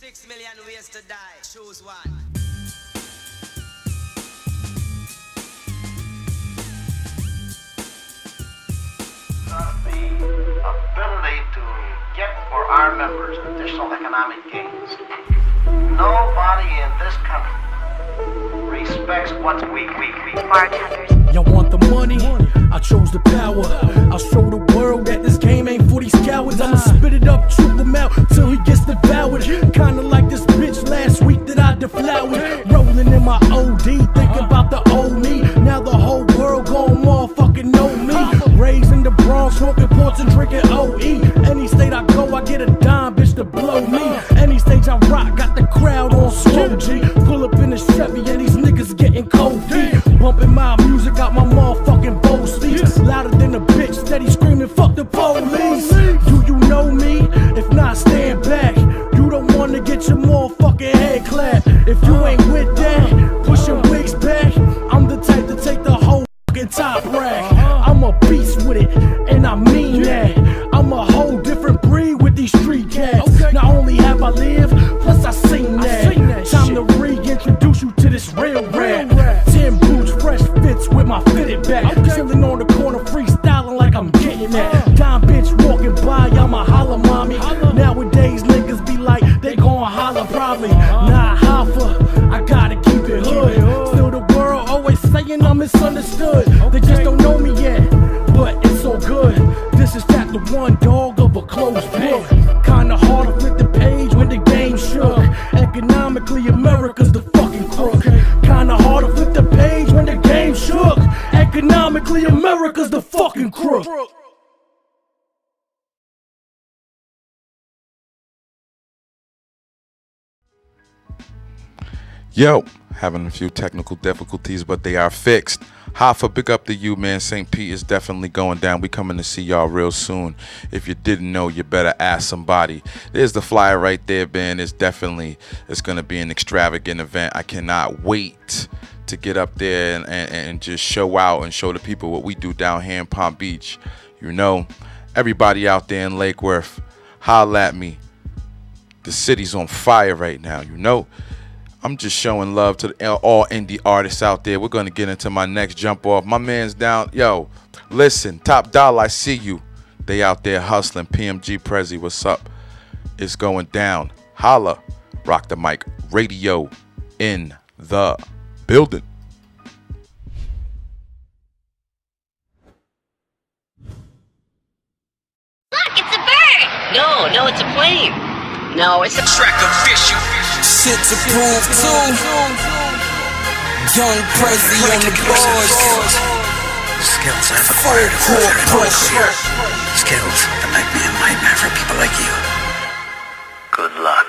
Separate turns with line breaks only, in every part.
6 million ways to die. Choose one.
The ability to get for our members additional economic gains. Nobody in this country respects what's weak.
Bartenders.
Y'all want the money? I chose the power. I'll show the world that this game ain't for these cowards. I'ma spit it up, choke him out till he gets devoured. Kinda like this bitch last week that I deflowered. Rolling in my OD, thinking about the old me. Now the whole world gon' motherfucking know me. Raised in the Bronx, smoking ports and drinking OE. Any state I go, I get a dime, bitch, to blow me. Any stage I rock, got the crowd on slow G. Pull up in a Chevy and these niggas getting cold feet. Bumping my music out my motherfucking bow speech. Louder than a bitch, steady screaming, fuck the police. Do you know me? If not, stand back. You don't wanna get your motherfucking head clapped. If you ain't with that, push your wigs back. I'm the type to take the whole fucking top rack. I'm a beast with it, and I mean that. I'm a whole different breed with these street cats. Not only have I lived, plus I seen that. Time to reintroduce you to this real rap. 10 boots, fresh fits with my fitted back. Chillin' on the corner, freestyling like I'm getting that. Dime bitch walking by, I'ma holla mommy. Nowadays niggas be like, they gon' holla probably. Nah, Hoffa, I gotta keep it hood. Still the world always saying I'm misunderstood. They just don't know me yet, but it's so good. This is chapter 1, dog, of a closed book. Kinda hard to flip the page when the game shook. Economically, America's the fucking crook. Kinda hard to flip the page when the game shook. Economically, America's the fucking crook.
Yo, having a few technical difficulties, but they are fixed. Hoffa, big up to you, man. St. Pete is definitely going down. We coming to see y'all real soon. If you didn't know, you better ask somebody. There's the flyer right there, man. It's going to be an extravagant event. I cannot wait to get up there and just show out and show the people what we do down here in Palm Beach. You know, everybody out there in Lake Worth, holla at me. The city's on fire right now, you know. I'm just showing love to all indie artists out there. We're going to get into my next jump off. My man's down. Yo, listen, Top Dollar, I see you. They out there hustling. PMG Prezi, what's up? It's going down. Holla. Rock the Mic Radio in the building.
Look, it's a bird! No, it's a plane. No, it's a
Track official.
Shit to prove too. Young Prezi on the boards.
Skills I've acquired over a very long career. Skills that make me a nightmare for people like you. Good luck.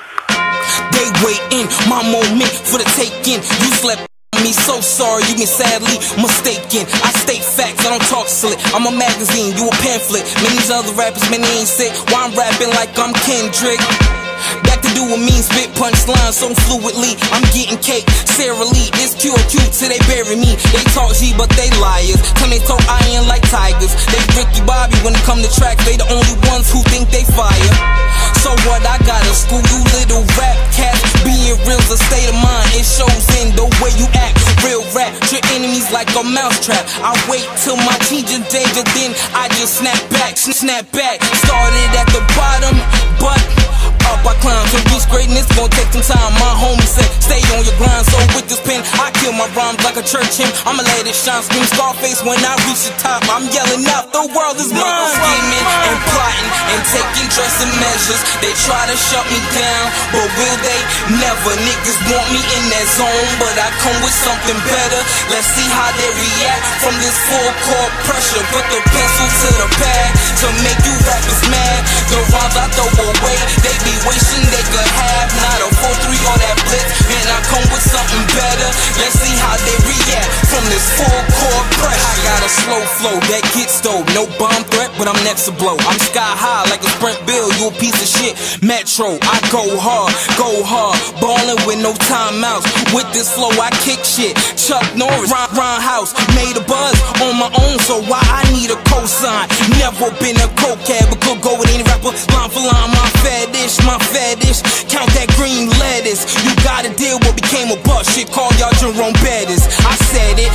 They waiting, my moment for the taking. You slept on me, so sorry, you been sadly mistaken. I state facts, I don't talk silly. I'm a magazine, you a pamphlet. Many other rappers, many ain't sick. Why I'm rapping like I'm Kendrick. Back to do a mean spit punchline so fluidly. I'm getting cake, Sarah Lee, it's QQ till they bury me. They talk G but they liars, till they talk iron like tigers. They Ricky Bobby when it come to tracks, they the only ones who think they fire. So what, I gotta school you little rap cats. Being real's a state of mind, it shows in the way you act. Real rap, your enemies like a mousetrap. I wait till my teenage danger, then I just snap back. Started at the bottom, but up I climb to reach greatness, gon' take some time. My homie said, stay on your grind. So with this pen, I kill my rhymes like a church hymn. I'ma let it shine, scream Scarface when I reach the top. I'm yelling out, the world is mine. Scheming and plotting and taking drastic measures. They try to shut me down, but will they? Never. Niggas want me in that zone, but I come with something better. Let's see how they react from this full court pressure. Put the pencil to the pad to make you rappers mad. The rhymes I throw away, they be wishing they could have. Not a 4-3 or that blitz, and I come with something better. Let's see how they react from this full court pressure. I gotta slow flow that gets though. No bomb threat, but I'm next to blow. I'm sky high like a Sprint Bill, you a piece of shit. Metro, I go hard, ballin' with no timeouts. With this flow, I kick shit. Chuck Norris, Ron House, made a buzz on my own, so why I need a cosign? Never been a cokehead, but could go with any rapper, line for line. My fetish, count that green lettuce. You gotta deal what became a bust. Shit, call y'all Jerome Bettis. I said it,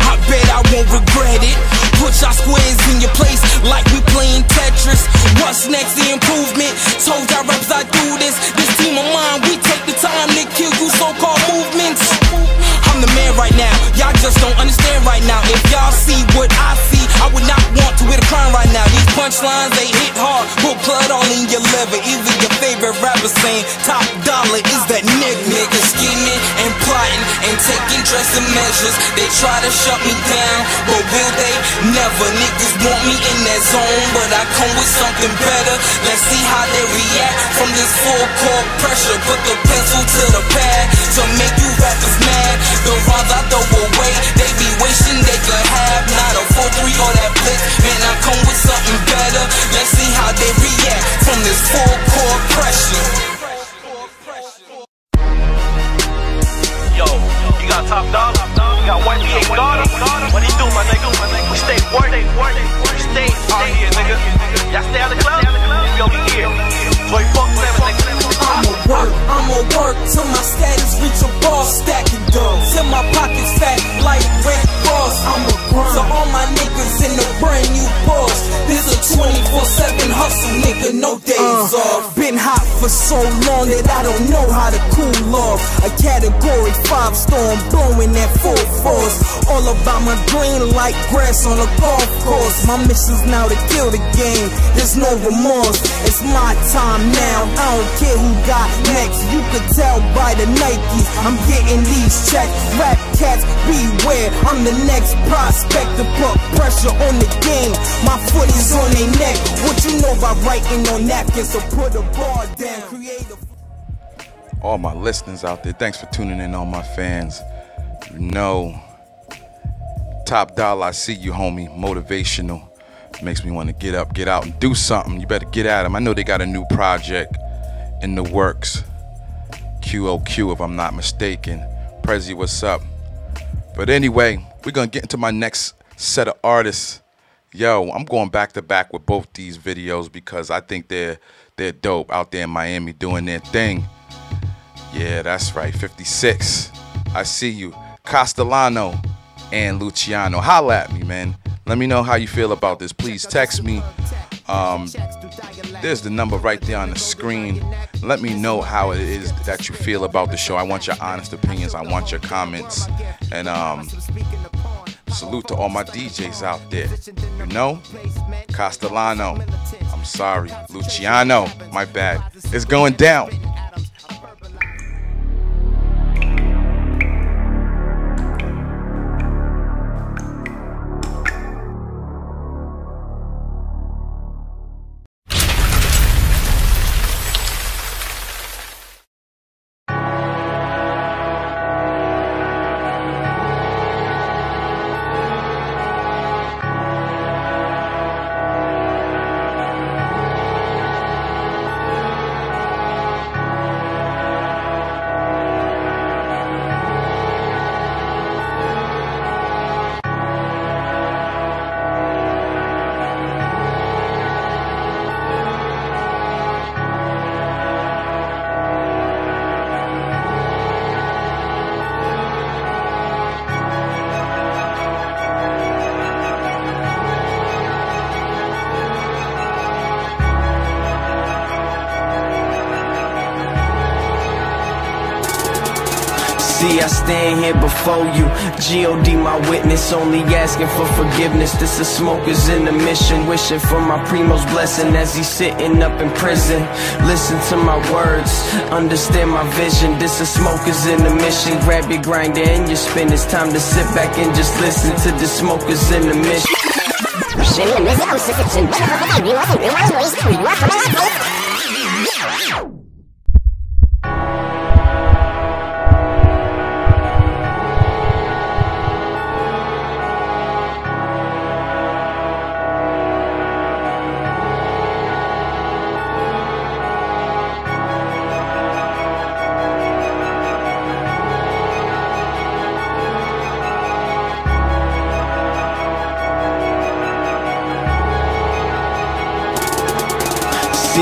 I bet I won't regret it. Put y'all squares in your place like we playing Tetris. What's next, the improvement? Told y'all reps I do this. This team of mine, we take the time to kill you so-called movements. I'm the man right now, y'all just don't understand right now. If y'all see what I see, I would not want to hit a crime right now. These punchlines, they hit hard, put blood all in your liver. Either your favorite rapper saying top dollar is that nigga. Niggas scheming and plotting and taking drastic measures. They try to shut me down, but will they? Never. Niggas want me in that zone, but I come with something better. Let's see how they react from this full court pressure. Put the pencil to the pad to make you rappers mad. The rhymes I throw away, they be wishing they could have. Not a 4-3 or that blitz, man, I come with something better. Let's see how they react from this full court pressure.
Yo, you got Top Dog, you got White King God. What he do, my nigga? We stay working, we stay out here, nigga. Y'all stay out the club, we over here. Boy, fuck them, nigga.
I'ma work till my status reach a bar, stacking dough. Till my pockets fat like Red Cross. I'ma grind. So all my niggas in the brand new Porsche. This a 24/7 hustle, nigga, no days off. Been hot for so long that I don't know how to cool off. A category 5 storm blowing at full force. All about my green like grass on a golf course. My mission's now to kill the game. There's no remorse. It's my time now. I don't care who got next. You could tell by the Nikes. I'm getting these checks. Rap cats, beware. I'm the next prospect to put pressure on the game. My foot is on their neck. What you know about writing on napkins? So put a bar down. Create a...
All my listeners out there, thanks for tuning in, all my fans. You know, Top Dollar, I see you, homie. Motivational. Makes me want to get up, get out, and do something. You better get at them. I know they got a new project in the works. QOQ, if I'm not mistaken. Prezi, what's up? But anyway, we're going to get into my next set of artists. Yo, I'm going back to back with both these videos because I think they're dope out there in Miami doing their thing. Yeah, that's right. 56. I see you. Castellano and Luciano. Holla at me, man. Let me know how you feel about this. Please text me. There's the number right there on the screen. Let me know how it is that you feel about the show. I want your honest opinions. I want your comments. And salute to all my DJs out there. You know? Castellano. I'm sorry. Luciano. My bad. It's going down.
See, I stand here before you, G.O.D. my witness, only asking for forgiveness. This is smokers in the mission, wishing for my primo's blessing as he's sitting up in prison. Listen to my words, understand my vision. This is smokers in the mission. Grab your grinder and your spin. It's time to sit back and just listen to the smokers in the mission.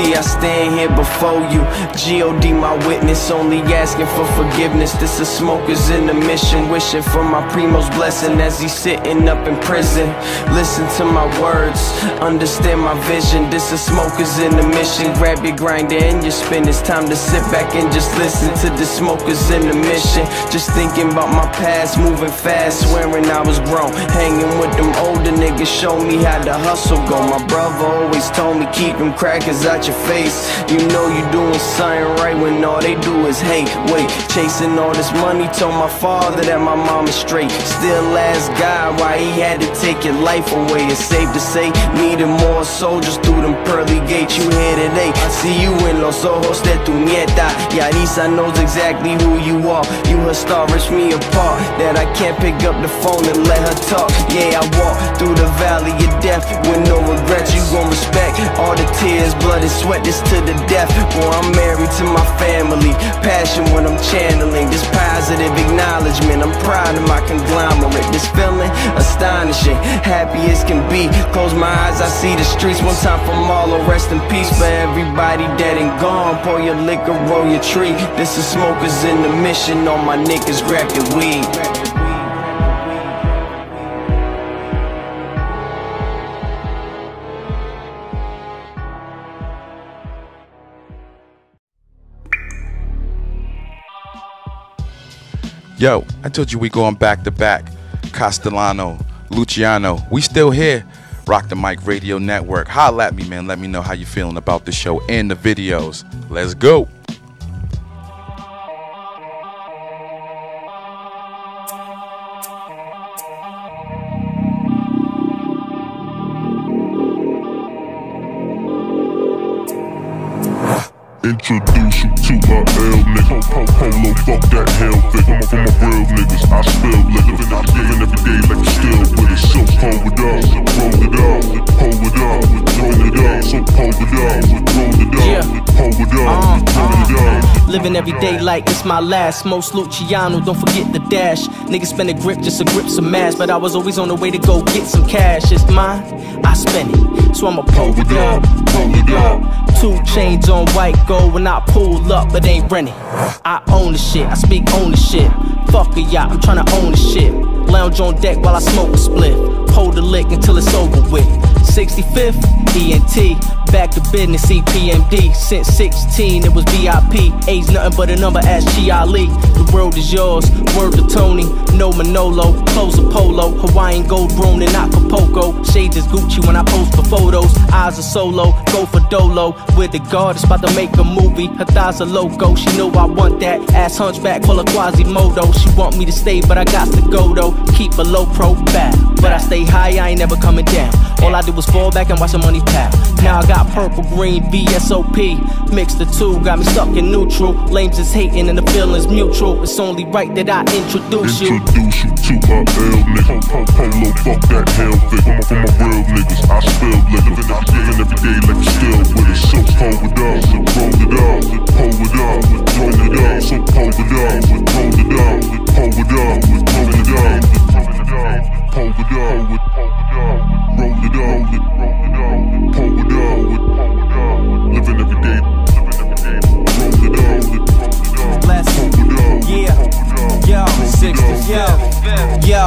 See, I stand here before you, G.O.D. my witness, only asking for forgiveness. This is smokers in the mission, wishing for my primo's blessing as he's sitting up in prison. Listen to my words, understand my vision. This is smokers in the mission. Grab your grinder and your spin. It's time to sit back and just listen to the smokers in the mission. Just thinking about my past, moving fast, swearing I was grown. Hanging with them older niggas, show me how the hustle go. My brother always told me keep them crackers out your face. You know you doing something right when all they do is hate. Wait, chasing all this money, told my father that my mom is straight. Still ask God why he had to take your life away. It's safe to say, needed more soldiers through them pearly gates. You here today, I see you in los ojos de tu nieta. Yarisa knows exactly who you are. You her star, rips me apart, that I can't pick up the phone and let her talk. Yeah, I walk through the valley of death with no regrets. You gon' respect all the tears, blood and sweat, this to the death. Boy, I'm married to my family, passion when I'm channeling this positive acknowledgement. I'm proud of my conglomerate, this feeling astonishing, happy as can be. Close my eyes, I see the streets. One time for Marlo, rest in peace for everybody dead and gone. Pour your liquor, roll your tree. This is smokers in the mission. All my niggas grab your weed.
Yo, I told you we going back to back. Castellano, Luciano, we still here. Rock the Mic Radio Network. Holla at me, man. Let me know how you feeling about the show and the videos. Let's go.
Introduce you to a L nigga. Polo, fuck that hell figure. For my real niggas, I spill liquor. Living every day like you still with it. So hold it up, roll it up, hold it up, roll it up. So hold it up, roll it up, hold it up, roll it up.
Living every day like it's my last. Most Luciano, don't forget the dash. Niggas spend a grip just to grip some ass, but I was always on the way to go get some cash. It's mine, I spend it, so I'ma pull it up, pull it up. 2 chains on white gold when I pull up, but ain't renting. I own the shit, I speak ownership. Fuck a yacht, I'm tryna own the shit. Lounge on deck while I smoke a spliff. Hold the lick until it's over with. 65th, ENT, back to business, CPMD. Since 16, it was VIP. A's nothing but a number, ask Chi Ali. The world is yours, word to Tony. No Manolo, clothes a polo. Hawaiian gold grown in Acapulco. Shades is Gucci when I post for photos. Eyes are solo, go for Dolo. With the goddess, about to make a movie. Her thighs are loco, she know I want that. Ass hunchback full of Quasimodo. She want me to stay, but I got to go though. Keep a low profile, but I stay high, I ain't never coming down. All I do is fall back and watch the money pile. Now I got purple, green, VSOP. Mix the two, got me stuck in neutral. Lames is hating and the feeling's mutual. It's only right that I introduce you.
Introduce you to a L nigga. Polo, fuck that hell figure. For my real niggas, I spill liquor. Living every day like you still with it. So hold it up, roll it up, hold it up, roll it up. So hold it up, roll it up, hold it up, roll it up, hold it up, roll it up, hold it up, living every day, roll it up,
Let's
hold it up,
yeah, yo, 60, yo,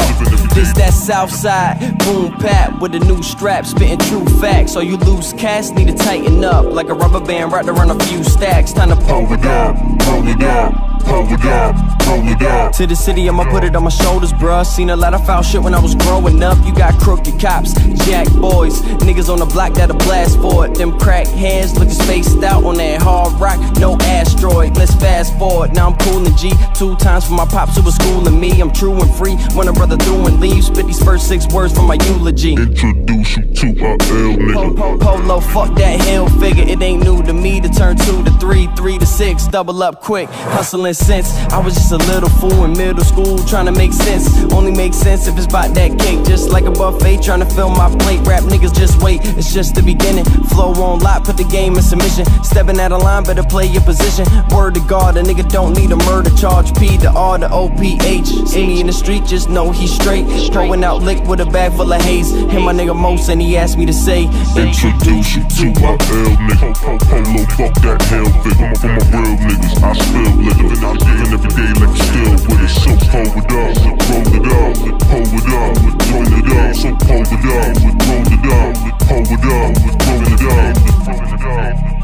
this that south side, boom pat with a new strap, spitting true facts. All you loose cats need to tighten up, like a rubber band wrapped around a few stacks. Time to pull it up, roll it up, hold it up, roll it up. To the city, I'ma put it on my shoulders, bruh. Seen a lot of foul shit when I was growing up. You got crooked cops, jack boys, niggas on the block that'll blast for it. Them crack hands looking spaced out on that hard rock, no asteroid. Let's fast forward, now I'm pulling G 2 times for my pops who was schooling me. I'm true and free when a brother through and leaves. Spit these first 6 words from my eulogy.
Introduce you to a L nigga.
Polo, fuck that hell figure. It ain't new to me to turn 2 to 3, 3 to 6, double up quick, hustling since I was just a little fool in middle school, trying to make sense. Only makes sense if it's about that cake. Just like a buffet, trying to fill my plate. Rap niggas just wait, it's just the beginning. Flow on lock, put the game in submission. Stepping out of line, better play your position. Word to God, a nigga don't need a murder charge. P to R to O-P-H. See me in the street, just know he's straight. Throwing out lick with a bag full of haze. Hit my nigga Most and he asked me to say,
introduce you to my L nigga. Polo, fuck that hell thing. I'm for my real niggas. I spill liquor, living every day like you still with it. So pull it up, roll it up, pull it up, roll it up. So pull it up, roll it up, pull it up, roll it up, pull it up,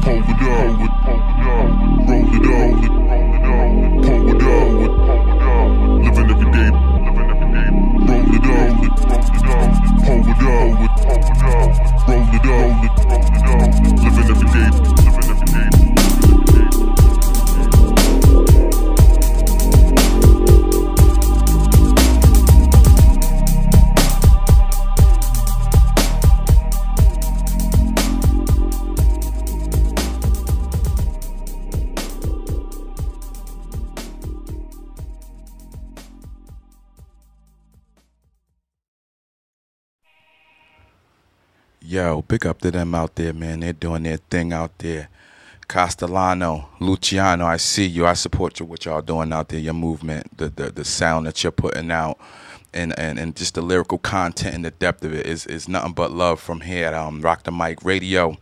roll it up, pull it up. Living every day, roll it up, pull it up, roll it up, living every day, living every day.
Yo, big up to them out there, man. They're doing their thing out there. Castellano, Luciano, I see you. I support you, what y'all doing out there, your movement, the sound that you're putting out, and just the lyrical content and the depth of it is nothing but love from here at Rock the Mic Radio.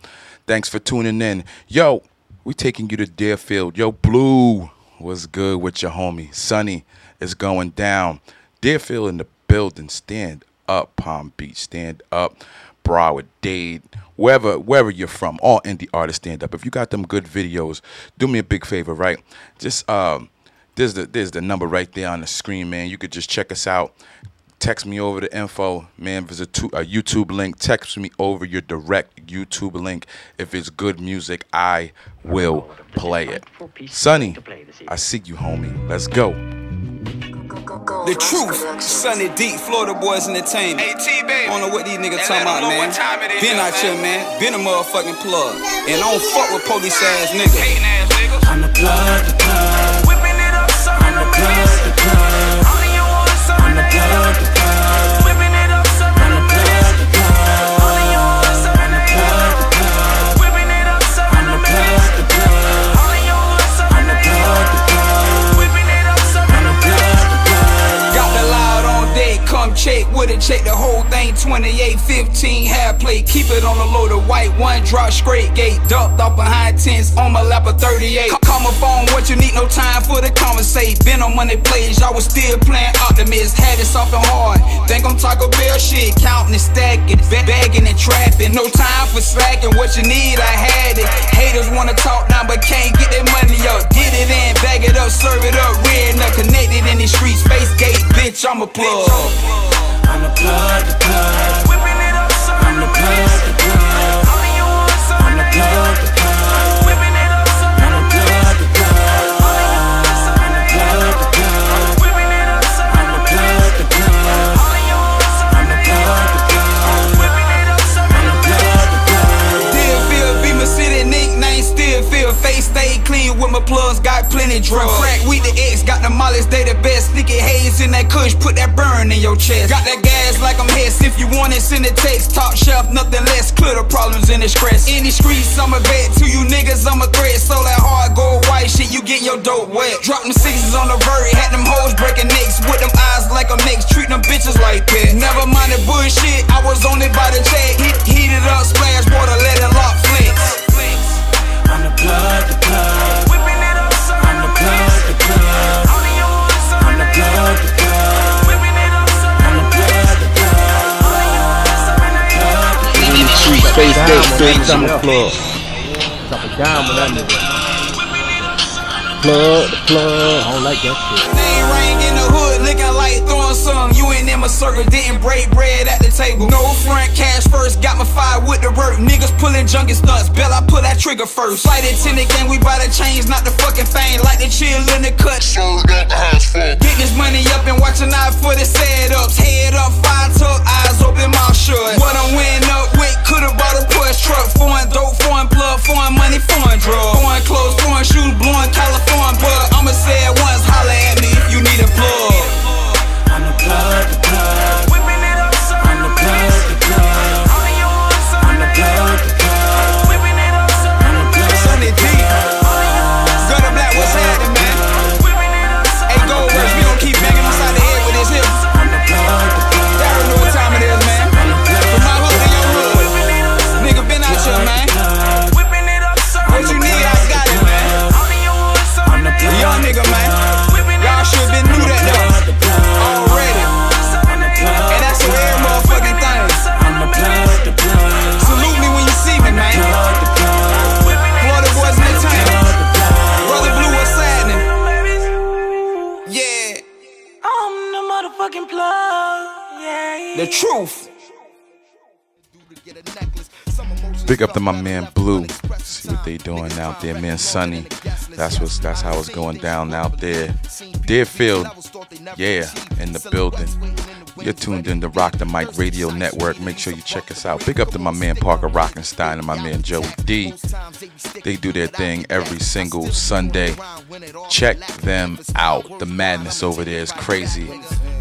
Thanks for tuning in. Yo, we taking you to Deerfield. Yo, Blue, what's good with your homie? Sunny is going down. Deerfield in the building. Stand up, Palm Beach. Stand up. Broward, Dade, wherever you're from, all indie artists stand up. If you got them good videos, do me a big favor, right? Just there's the number right there on the screen, man. You could just check us out. Text me over the info, man. If it's a YouTube link, text me over your direct YouTube link. If it's good music, I will play it. Sonny, I see you, homie. Let's go.
The truth, Sunny Deep, Florida Boys Entertainment. I don't know what these niggas talking about, man. Been out here, man. Been a motherfucking plug. And I don't fuck with police ass niggas.
I'm the plug, the plug. Whipping it up, I'm the plug, the plug. I'm the plug, the plug. Whipping it up, I'm the plug, the plug. I'm the plug, the plug. Whipping it up, I'm the plug, the plug. I'm the plug, the plug. Whipping it up, I'm the plug, the plug.
Got the loud on deck, come check with it, check the whole thing. 28-15 half plate, keep it on the low. The white one drop straight gate, ducked off behind tents on my lap of 38. Call my phone, what you need, no time for the conversate. Been on Monday plays, y'all was still playing optimist. Had it soft and hard, think I'm Taco Bell shit. Counting and stacking, bagging and trapping. No time for slacking, what you need, I had it. Haters wanna talk now but can't get their money up. Get it in, bag it up, serve it up. Red up, connected in the streets, face gate, bitch, I'm a plug.
I'm the plug, the plug. Whipping it up, I'm the plug, the plug. I'm the plug, the plug. Whipping it up, I'm the plug, the plug. I'm the plug, the plug. Whipping it up, I'm the plug, the plug. I'm the plug, the plug. Whipping it up, I'm the plug, the plug.
Deerfield be my city nickname, still feel face stay clean with my plugs, got plenty drugs. Crack weed the X, got the mollies, they the best. Sticky haze in that kush, put that burn in your chest. Got that gas like I'm Hess, if you want it, send a text. Top shelf, nothing less, clear the problems in the stress. In the streets, I'm a vet, to you niggas, I'm a threat. So that hard gold white shit, you get your dope wet. Drop them sixes on the vert, had them hoes breaking necks. With them eyes like I'm next, treat them bitches like pets. Never mind the bullshit, I was on it by the check. Heat it up, splash water, let it lock flex.
I'm the plug, the plug. Whipping it up, I'm the plug, the plug. I'm the plug, the plug. Whipping it up, I'm the plug, the plug. I'm the plug, the plug.
Street face day, bitch, I'm the plug. Drop it down with that nigga. Plug, the plug. I don't like that shit.
Name ring in the hood, looking like throwing some. You ain't in my circle, didn't break bread at the table. No front, cash first, got my fire with the work. Niggas pulling junkie stunts, bell I pull that trigger first. Flight attendant gang, we buy the chains, not the fucking fame. Like the chill in the cut. Shows got the house full. Get this money up and watching out for the setups. Head up, fire tuck, eyes open, mouth shut. What I'm winning up with, could've bought a push truck. Foreign dope, foreign plug, foreign money, foreign drugs. Foreign clothes, foreign shoes. The truth.
Big up to my man Blue. See what they doing out there, man. Sunny. That's how it's going down out there. Deerfield, yeah, in the building. You're tuned in to Rock the Mic Radio Network. Make sure you check us out. Big up to my man Parker Rockenstein and my man Joey D. They do their thing every single Sunday. Check them out. The madness over there is crazy.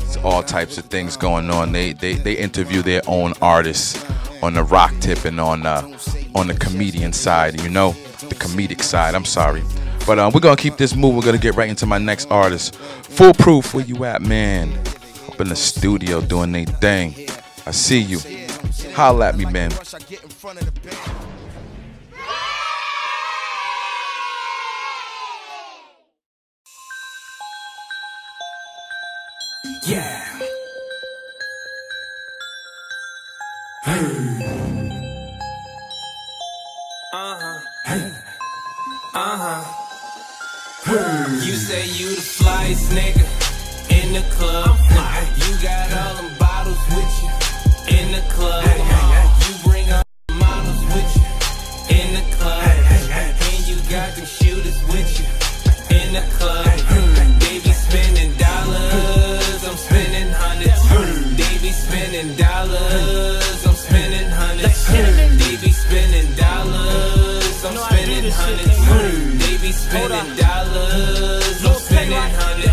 It's all types of things going on. They interview their own artists on the rock tip and on the comedian side, you know, the comedic side. I'm sorry. But we're gonna keep this moving. We're gonna get right into my next artist. Foolproof, where you at, man? Up in the studio doing their thing. I see you. Holla at me, man.
Yeah.
You say you the flyest nigga in the club. You got all them bottles with you in the club. You bring all the models with you in the club. And you got them shooters with you in the club. They be spending dollars, I'm spending hundreds. They be spending dollars, I'm spending hundreds. They be spending dollars, I'm spending hundreds. They be spending dollars, I'm spending hundreds.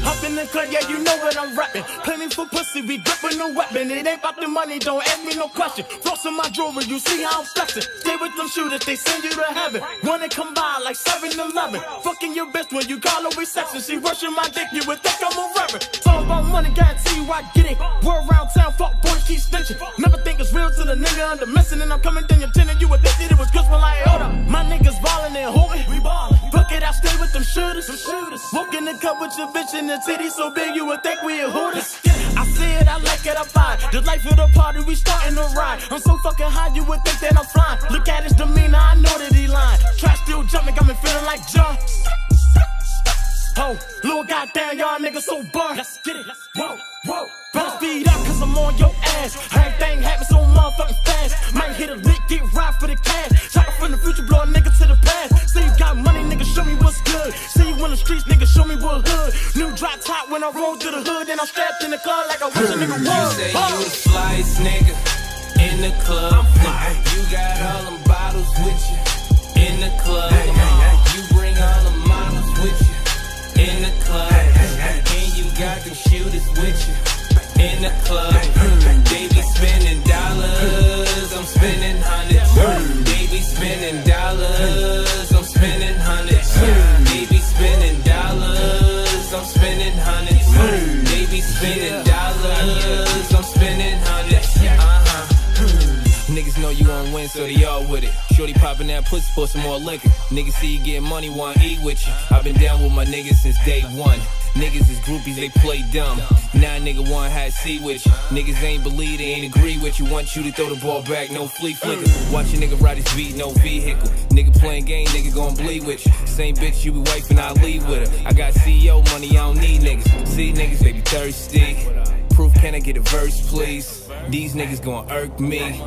Up in the club, yeah, you know what I'm rapping. Plenty for pussy, we gripping no weapon. It ain't about the money, don't ask me no question. Floss in my jewelry, you see how I'm flexing. Stay with them shooters, they send you to heaven. Wanna come by like 7-Eleven. Fucking your bitch when you call her reception. She rushing my dick, you would think I'm a reverend. It's all about money, guarantee you I get it. We're around town, fuck boys keep snitching. Never think it's real till the nigga under missing. And I'm coming down your tenant, you would think it was good for like, hold up. My niggas ballin' and hootin'. We ballin'. Fuck it, I stay with them shooters. Walk in the cup with your bitch in the titties so big you would think we a hooters. I see it, I like it, I buy it. The life of the party, we starting to ride. I'm so fucking high, you would think that I'm flying. Look at his demeanor, I know that he lying. Trash still jumping, got me feeling like John. Oh, Lil' goddamn, y'all niggas so burned. Let's get it, whoa, whoa. Better speed up, cause I'm on your ass. Everything happens so motherfucking fast. Might hit a lick, get right for the cash. Chopper from the future, blow a nigga to the past. Say you got money, nigga, show me what's good. See you in the streets, nigga, show me what hood. New drop top when I roll to the hood. And I'm strapped in the car like I wish a nigga was.
You say you the flyest nigga in the club. You got all them bottles with you in the club. You bring all the models with you in the club. And you got them shooters with you in the club. They be spending dollars, I'm spending hundreds. They be spending dollars, I'm spending hundreds. They be spending dollars, I'm spending hundreds. They be spending dollars, I'm spending hundreds. Niggas know you on win, so they all with it. Shorty poppin' that pussy for some more liquor. Niggas see you getting money, wanna eat with you. I've been down with my niggas since day one. Niggas is groupies, they play dumb. Now nigga wanna have seat with you. Niggas ain't believe, they ain't agree with you. Want you to throw the ball back, no flea flicker. Watch a nigga ride his beat, no vehicle. Nigga playing game, nigga gon' bleed with you. Same bitch you be wifing, I leave with her. I got CEO money, I don't need niggas. See niggas, they be thirsty. Proof, can I get a verse, please? These niggas gon' irk me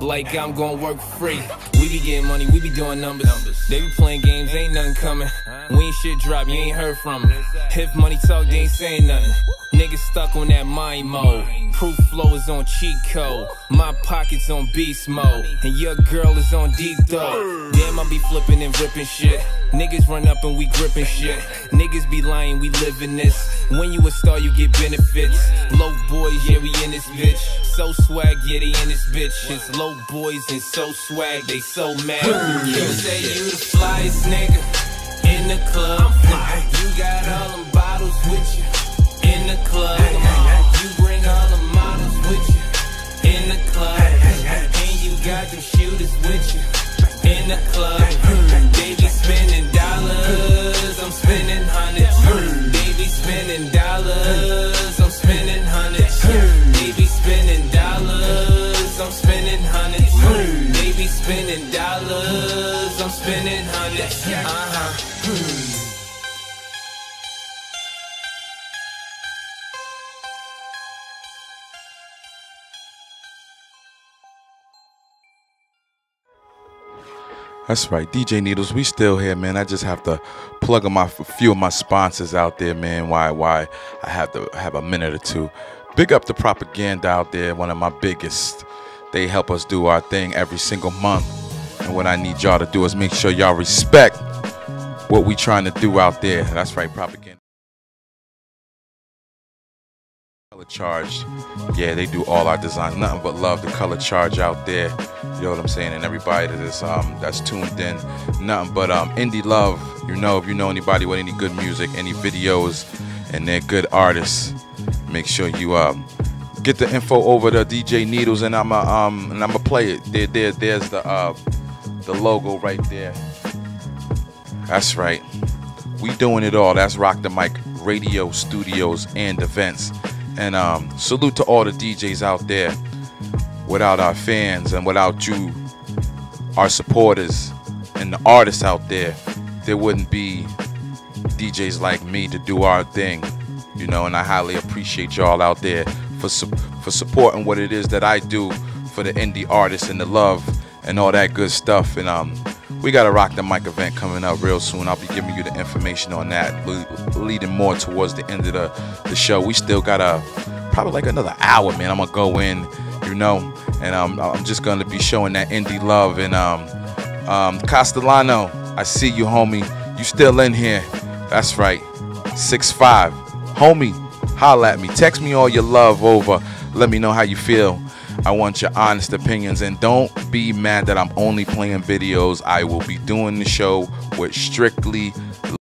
like I'm gon' work free. We be getting money, we be doing numbers. They be playing games, ain't nothing coming. We ain't shit drop, you ain't heard from them. If money talk, they ain't saying nothing. Niggas stuck on that mind mode. Proof flow is on cheat code. My pockets on beast mode. And your girl is on deep throat. Damn, I be flipping and ripping shit. Niggas run up and we gripping shit. Niggas be lying, we live in this. When you a star, you get benefits. Low boys, yeah, we in this bitch. So swag, yeah, they in this bitch. It's low boys and so swag, they so mad. You say you the flyest nigga in the club. You got all them bottles with you in the club. You bring all the models with you in the club. And you got them shooters with you in the club. They be spending dollars, I'm spending hundreds. They be spending dollars, I'm spending hundreds. They be spending dollars, I'm spending hundreds. They be spending dollars, I'm spending hundreds.
That's right, DJ Needles. We still here, man. I just have to plug a few of my sponsors out there, man. Why I have to have a minute or two. Big up the Propaganda out there, one of my biggest. They help us do our thing every single month. And what I need y'all to do is make sure y'all respect what we trying to do out there. That's right, Propaganda. Color Charge, yeah, they do all our designs. Nothing but love the Color Charge out there. You know what I'm saying? And everybody that's tuned in, nothing but indie love. You know, if you know anybody with any good music, any videos, and they're good artists, make sure you get the info over to DJ Needles, and I'ma play it. There's the logo right there. That's right. We doing it all. That's Rock the Mic Radio Studios and Events. And salute to all the DJs out there. Without our fans and without you, our supporters and the artists out there wouldn't be DJs like me to do our thing, you know. And I highly appreciate y'all out there for supporting what it is that I do for the indie artists and the love and all that good stuff. And we got a Rock the Mic event coming up real soon. I'll be giving you the information on that, leading more towards the end of the show. We still got probably like another hour, man. I'm gonna go in, you know, and I'm just gonna be showing that indie love. And Castellano, I see you, homie. You still in here? That's right. 6'5", homie. Holla at me. Text me all your love over. Let me know how you feel. I want your honest opinions, and don't be mad that I'm only playing videos. I will be doing the show with strictly